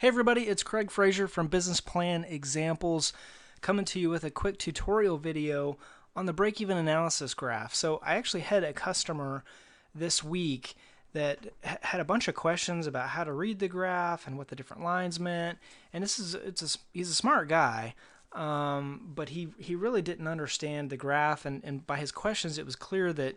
Hey everybody, it's Craig Frazier from Business Plan Examples, coming to you with a quick tutorial video on the break-even analysis graph. So I actually had a customer this week that had a bunch of questions about how to read the graph and what the different lines meant. And he's a smart guy, but he really didn't understand the graph. And by his questions, it was clear that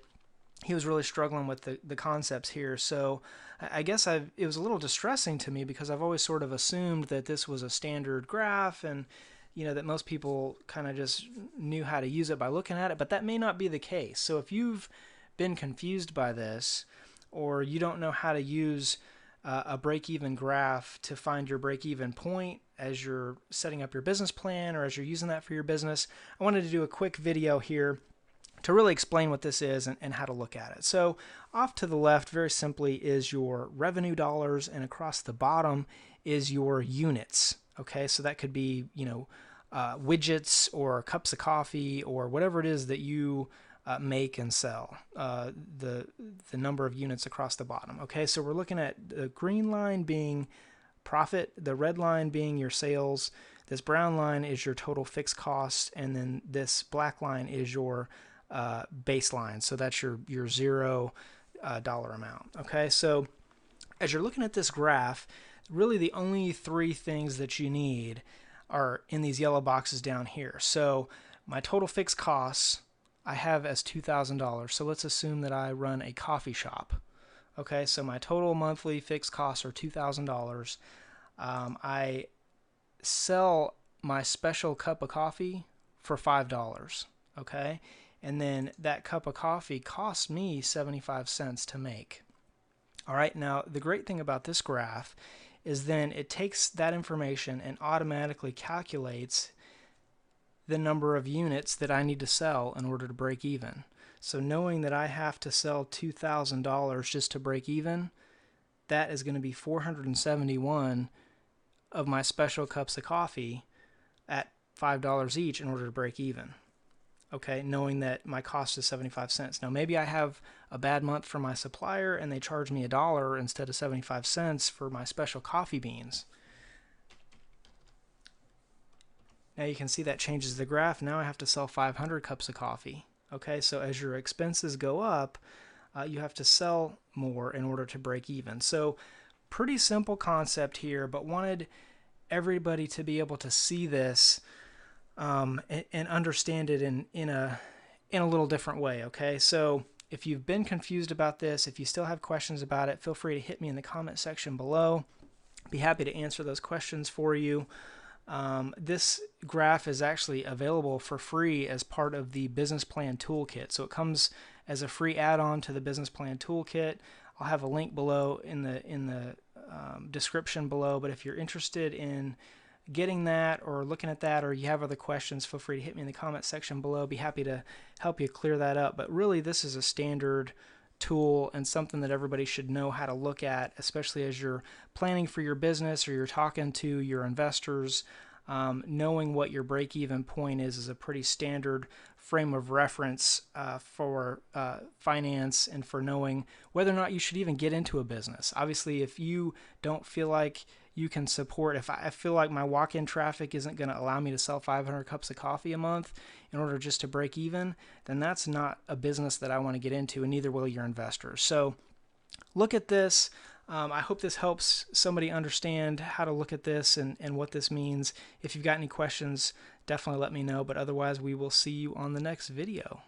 he was really struggling with the concepts here. So I guess it was a little distressing to me because I've always sort of assumed that this was a standard graph and that most people kind of just knew how to use it by looking at it, but that may not be the case. So if you've been confused by this, or you don't know how to use a break-even graph to find your break-even point as you're setting up your business plan or as you're using that for your business, I wanted to do a quick video here to really explain what this is and how to look at it. So off to the left, very simply, is your revenue dollars, and across the bottom is your units. Okay, so that could be widgets or cups of coffee or whatever it is that you make and sell. The number of units across the bottom. Okay, so we're looking at the green line being profit, the red line being your sales, this brown line is your total fixed cost, and then this black line is your baseline. So that's your $0 amount. Okay, so as you're looking at this graph, really the only three things that you need are in these yellow boxes down here. So my total fixed costs I have as $2,000. So let's assume that I run a coffee shop. Okay, so my total monthly fixed costs are $2,000. I sell my special cup of coffee for $5. Okay, and then that cup of coffee costs me 75 cents to make. All right, now the great thing about this graph is then it takes that information and automatically calculates the number of units that I need to sell in order to break even. So knowing that I have to sell $2,000 just to break even, that is going to be 471 of my special cups of coffee at $5 each in order to break even. Okay, knowing that my cost is 75 cents. Now maybe I have a bad month for my supplier and they charge me $1 instead of 75 cents for my special coffee beans. Now you can see that changes the graph. Now I have to sell 500 cups of coffee. Okay, so as your expenses go up, you have to sell more in order to break even. So pretty simple concept here, but wanted everybody to be able to see this and understand it in a little different way. Okay, so if you've been confused about this, if you still have questions about it, feel free to hit me in the comment section below. Be happy to answer those questions for you. This graph is actually available for free as part of the Business Plan Toolkit. So it comes as a free add-on to the Business Plan Toolkit. I'll have a link below in the description below, but if you're interested in getting that or looking at that, or you have other questions, feel free to hit me in the comment section below. Be happy to help you clear that up. But really, this is a standard tool and something that everybody should know how to look at, especially as you're planning for your business or you're talking to your investors. Knowing what your break-even point is a pretty standard frame of reference for finance and for knowing whether or not you should even get into a business. Obviously, if you don't feel like you can support, if I feel like my walk-in traffic isn't going to allow me to sell 500 cups of coffee a month in order just to break even, then that's not a business that I want to get into, and neither will your investors. So look at this. I hope this helps somebody understand how to look at this and what this means. If you've got any questions, definitely let me know. But otherwise, we will see you on the next video.